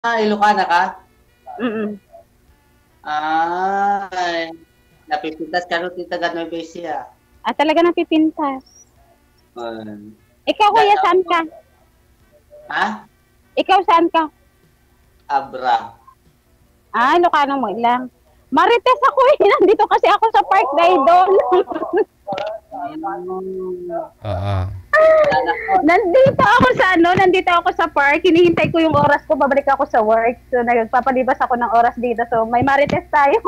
Ilocana ka? Mm. Ay, napipintas ka rin tita Nueva Ecija. Talaga napipintas. Um, Ikaw, kuya, Dalaw. saan ka? Ha? Ikaw, saan ka? Abra. Ilocano mo lang. Marites ako eh. Nandito kasi ako sa Park Daydol. Oo. Nandito ako sa park. Hinihintay ko yung oras ko, babalik ako sa work. So, nagpapalibas ako ng oras dito. So, may marites tayo.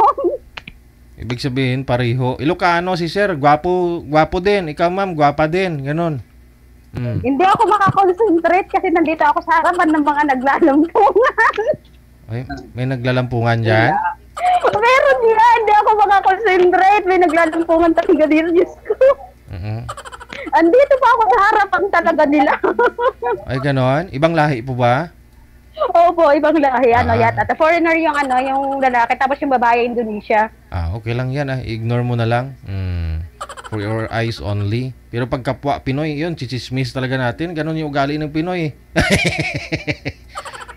Ibig sabihin, pareho. Ilocano si sir, gwapo din. Ikaw ma'am, gwapa din. Ganon. Hindi ako makakonsentrate kasi nandito ako sa harapan ng mga naglalampungan. Ay, may naglalampungan dyan? Meron yan. Hindi ako makakonsentrate. May naglalampungan talaga dito. Diyos ko. Andito pa ako sa harapan talaga nila. Ay, ganon? Ibang lahi po ba? Opo, ibang lahi. Yata. Foreigner yung yung lalaki. Tapos yung babae, Indonesia. Okay lang yan. Ignore mo na lang. For your eyes only. Pero pag kapwa Pinoy, yun, chichismis talaga natin. Ganon yung ugali ng Pinoy.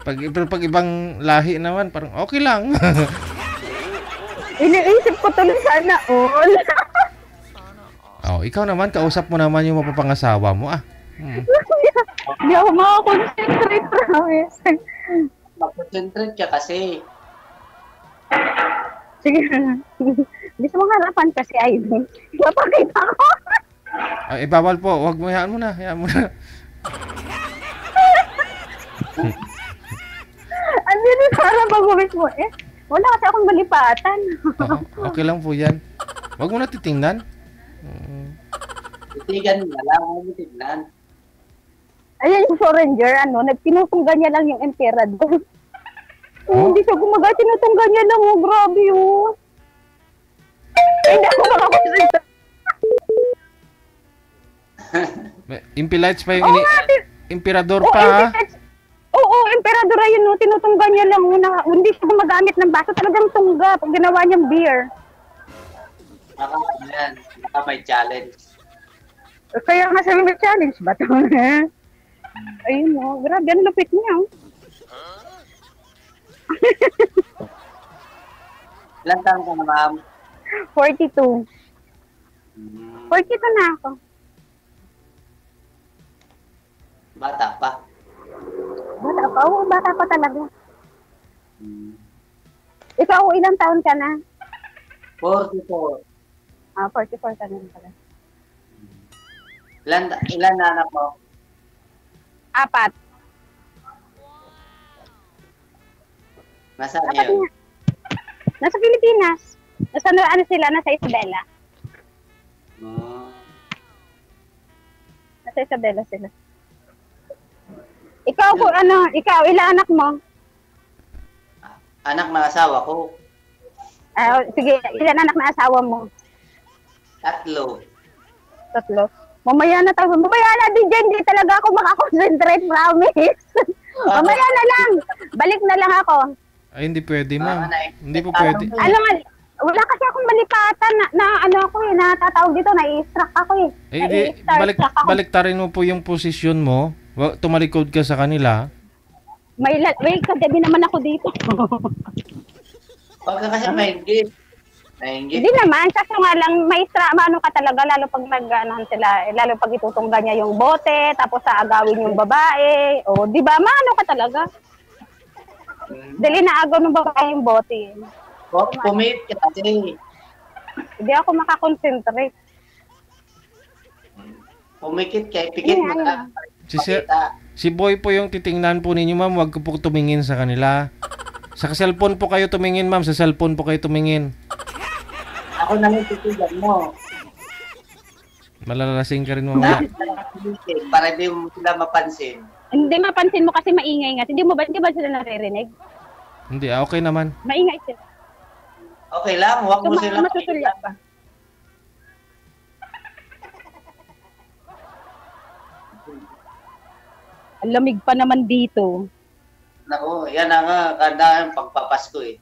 Pero pag ibang lahi naman, parang okay lang. Iniisip ko tuloy sana all. Ikaw naman, kausap mo naman yung mapapangasawa mo. Hindi ako makakonsentrate, promise. Makonsentrate ka kasi. Sige. Gusto mong harapan kasi, idol. Papakita ko. Bawal po. Huwag mo, hayaan mo na. Andito para mag-uwis mo eh. Wala kasi akong malipatan. Okay lang po yan. Huwag mo na titingnan. Titigan na lang. Huwag mo tignan. Ayan yung foreigner, nagtinutungga niya lang yung emperador. Hindi siya gumaga, tinutungga niya lang. Grabe yun. Hindi ako makakonsentrate. Impilites pa yung emperador pa ha? Oo, emperador ayun, tinutungga niya lang. Hindi siya gumagamit ng baso, talagang tungga pag ginawa niyang beer. Baka may challenge. Kaya nga sabi may challenge ba ito? Ayun o, grabe, ang lupit niya. Ilan taon ka na, ma'am? 42. 42 na ako. Bata pa. Bata pa? Oo, bata pa talaga. Ikaw, ilang taon ka na? 44. 44 ka na pala. Ilan na anak mo? 4. Nasaan 4 ngayon? na. Nasa Pilipinas. Nasa Isabela. Nasa Isabela sila. Ikaw, ilang anak mo? Anak ng asawa ko. Sige, ilan anak na asawa mo? 3. 3. Mamaya na din dyan, hindi talaga ako makakonsentrate, promise. Mamaya na lang, balik na lang ako. Ay, hindi pwede ma'am. Hindi po pwede. Wala kasi akong malipatan natatawag dito, nai-struck ako eh. Baliktarin mo po yung posisyon mo. Tumalikod ka sa kanila. Kagabi naman ako dito. Huwag ka kasi maingit. Hindi naman, kasi nga lang, maano ka talaga, lalo pag sila, lalo pag itutungga niya yung bote, tapos aagawin yung babae, di ba, maano ka talaga? Dali na agaw ng babae yung bote. Pumit ka kasi. Hindi ako makakonsentrate. Pumikit ka, pikit mo na. Si Boy po yung titingnan po ninyo ma'am, huwag po tumingin sa kanila. Sa cellphone po kayo tumingin ma'am, sa cellphone po kayo tumingin. Ako na lang titigan mo. Malalasing ka rin mamaya. Para di mo sila mapansin. Hindi mapansin mo kasi maingay nga. Hindi ba sila naririnig? Hindi, okay naman. Maingay sila. Okay lang, huwag mo sila masusulya pa. Ang lamig pa naman dito. Naku, yan na nga, kanda ang pagpapasko eh.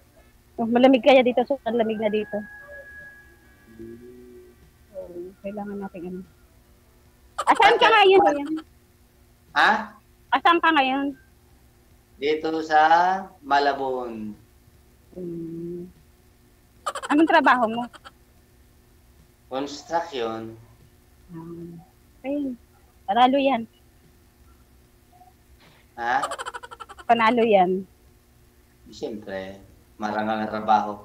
Malamig kaya dito, so lamig na dito. Kailangan natin Asan ka ngayon? Ha? Asan ka ngayon? Dito sa Malabon. Anong trabaho mo? Construction. Ayun. Panalo yan. Ha? Panalo yan. Siyempre, marangal na trabaho.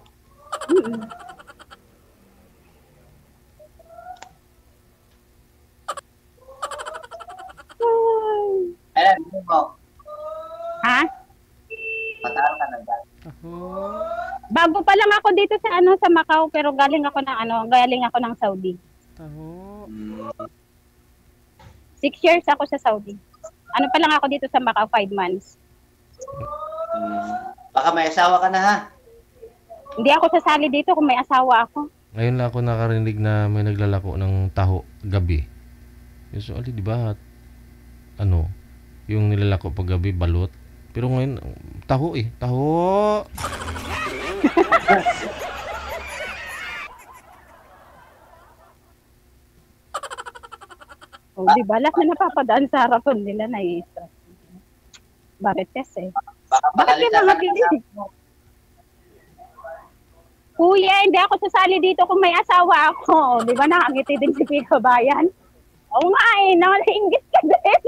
Ayan, hindi mo. Ha? Mataal ka na dyan. Bago pa lang ako dito sa sa Macau, pero galing ako ng Saudi. Hmm. 6 years ako sa Saudi. Ano pa lang ako dito sa Macau, 5 months. Baka may asawa ka na ha? Hindi ako sasali dito kung may asawa ako. Ngayon lang ako nakarinig na may naglalako ng taho gabi. Usually, di ba? Ano? Yung nilalako pag gabi, balot. Pero ngayon, taho eh. Taho! Di ba? Last na napapadaan sa harapan nila, nai-stress. Bakit kasi? Baka Bakit yung pagalitan mga ka na. kilig? Kuya, hindi ako sasali dito kung may asawa ako. Di ba nakangiti din si Pika Bayan? Oo nga nakainggit ka din.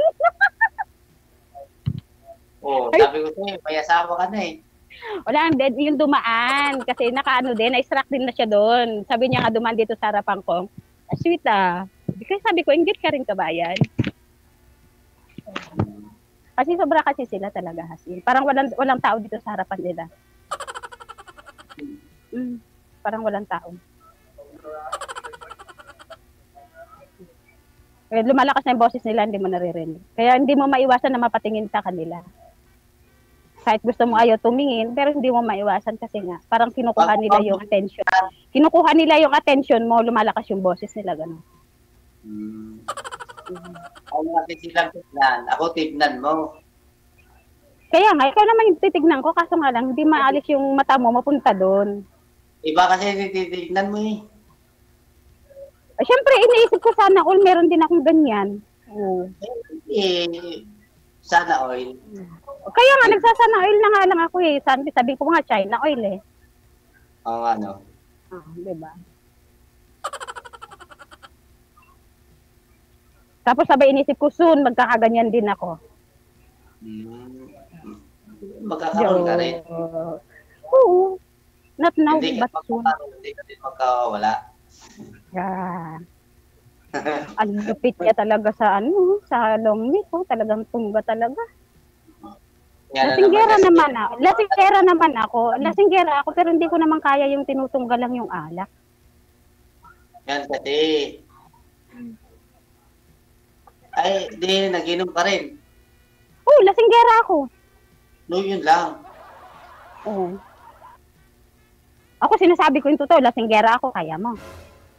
Sabi ko sa'yo, may asawa ka na eh. Wala, dead yung dumaan. Kasi na-struck din na siya doon. Sabi niya nga dumaan dito sa harapan ko. Sweet Kasi sabi ko, inggit ka rin Kabayan. Kasi sobra kasi sila talaga hasin. Parang walang tao dito sa harapan nila. Parang walang tao. Lumalakas na yung boses nila, hindi mo naririnig. Kaya hindi mo maiwasan na mapatingin sa kanila. Kahit gusto mo ayaw tumingin, pero hindi mo maiwasan kasi nga, parang kinukuha nila yung attention. Kinukuha nila yung attention mo, lumalakas yung boses nila, gano'n. Ako kasi silang tignan. Ako tignan mo. Kaya nga, ikaw naman yung titignan ko, kaso nga lang, hindi maalis yung mata mo, mapunta doon. Iba kasi tititignan mo eh. Siyempre, iniisip ko sana all, meron din akong ganyan. Sana oil. Kaya nga, nagsasana oil na nga lang ako eh. Sabi ko nga, China oil eh. Oo nga no. Diba? Tapos sabay inisip ko, soon, magkakaganyan din ako. Magkakaroon ka rin. Oo. Not now, Hindi but ka soon. hindi ka din magkawala. Yeah. Ang lupit niya talaga sa sa long neck ko. Talagang tungga talaga. Lasinggera naman ako. Lasinggera ako, pero hindi ko naman kaya yung tinutungga lang yung alak. Yan kasi. Ay, di, nag-inom ka rin. Oo, lasinggera ako. No, yun lang. Oo. Ako sinasabi ko yung totoo, lasinggera ako, kaya mo.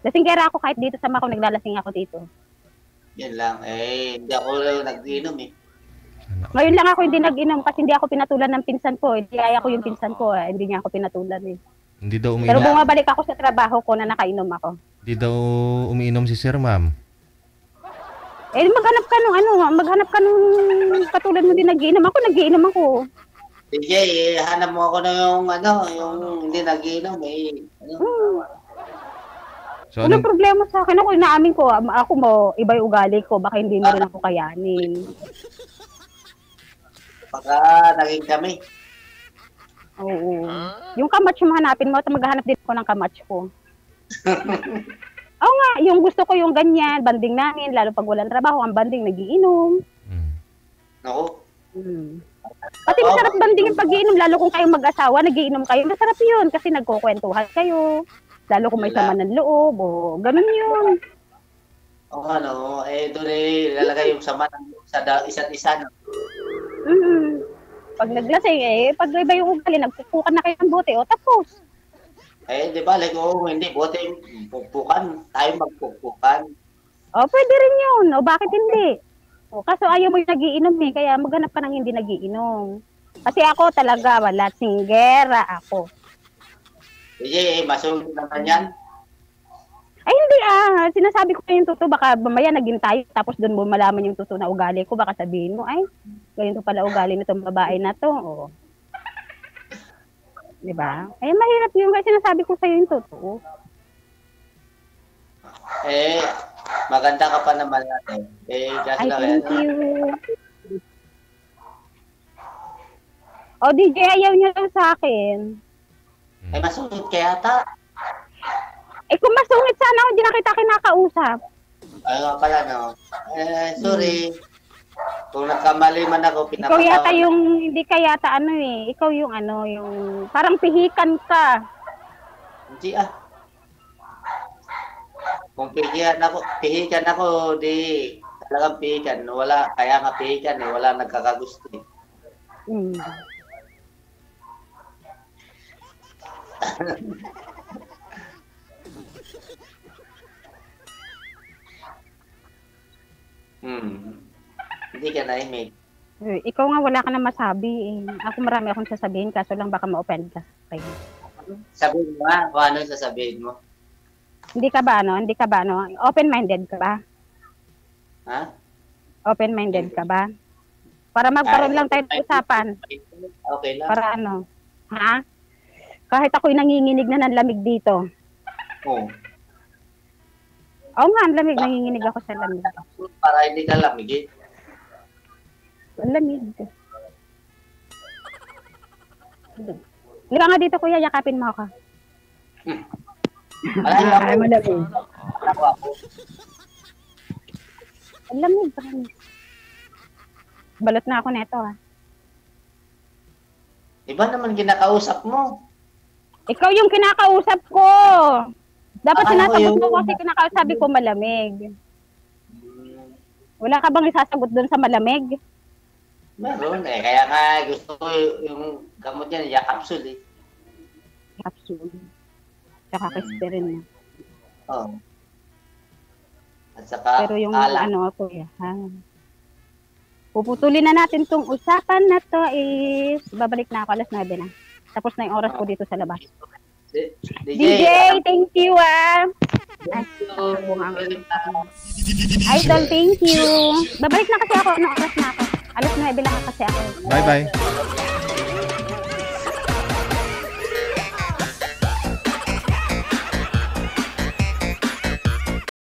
Lasinggera ako kahit dito sa Macau, naglalasing ako dito. Yan lang. Hindi ako nag-inom eh. Ngayon lang ako hindi nag-inom kasi hindi ako pinatulan ng pinsan ko. Hindi ko yung pinsan ko, hindi niya ako pinatulan eh. Hindi daw Pero umiinom. bumabalik ako sa trabaho ko na nakainom ako. Hindi daw umiinom si Sir, ma'am. Maghanap ka nung katulad mo din nag-iinom. Ako nag-iinom ako. DJ, hanap mo ako na yung hindi nag-inom eh. So, Walang problema sa akin. Ako inaamin ko, iba yung ugali ko. Baka hindi na rin ako kayanin. Baka naging kami. Oo. Yung kamatch mo hanapin mo, at maghanap din ako ng kamatch ko. Oo nga, yung gusto ko yung ganyan, banding namin, lalo pag walang trabaho, ang banding nagiinom. Ako? Pati masarap banding yung pag-iinom, lalo kung kayong mag-asawa, nagiinom kayo, masarap yun kasi nagkukwentuhan kayo. Lalo kung may sama ng loob, ganun yun. O doon lalagay yung sama sa isa't isa. Pag naglasing, pag iba yung ugali, nagpupukan na kayo ng bote, tapos. Di ba, hindi, bote yung pukpukan, tayo magpukpukan. Pwede rin yun, bakit hindi? Kaso ayaw mo yung nagiinom kaya maghanap ka ng hindi nagiinom. Kasi ako talaga, lasinggera ako. Masungit naman yan. Ay, Hindi sinasabi ko na yung totoo, baka mamaya naging tayo, tapos doon mo malaman yung totoo na ugali ko, baka sabihin mo, ay, ganito pala ugali nitong babae na to, o. Diba? Eh, mahirap yung kasi sinasabi ko sa'yo yung totoo. Eh, maganda ka pa naman natin. Eh, just Ay, lang thank yan. you. O, DJ, ayaw niya lang sa akin. Eh, masungit ka yata. Eh, kung masungit sana, hindi na kita kinakausap. Ay, nga pala, no? Eh, sorry. Kung nagkamali man ako, Ikaw yata pinapatawad. yung, hindi ka yata ikaw yung yung, parang pihikan ka. Hindi Kung pihikan ako, di talagang pihikan. Wala, kaya nga pihikan eh, wala nagkakagusto eh. Hmm. Hindi ka naimik. Ikaw nga wala ka na masabi eh. Ako marami akong sasabihin, kaso lang baka ma-offend ka. Okay. Sabihin mo kung ano sasabihin mo. Hindi ka ba open-minded ka ba? Ha? Open-minded ka ba? Para magkaroon lang tayo ng usapan. Okay lang. Para ha? Kahit ako'y nanginginig na ng lamig dito. Oo. Oo nga, ang lamig. Nanginginig ako sa lamig. Para hindi ka lamig eh. Ang lamig. Lika nga dito, kuya. Yakapin mo ako. Ay, malamig. ako. Ang lamig. Balot na ako neto, ha. Iba naman kinakausap mo. Ikaw yung kinakausap ko. Dapat Akala ko sinasagot yung- mo kasi kinakasabi ko malamig. Wala ka bang isasagot doon sa malamig? Meron eh. Kaya nga gusto ko yung gamot yan, yakapsul eh. Capsule. Tsaka kispirin na. Oo. At saka, Pero yung alak. kuya, ha? Puputulin na natin tong usapan na to is babalik na ako 9:00 na. Tapos na yung oras ko dito sa labas. DJ, thank you Idol, thank you. Babalik na kasi ako. Anong oras na ako? 9:00 lang kasi ako. Bye-bye.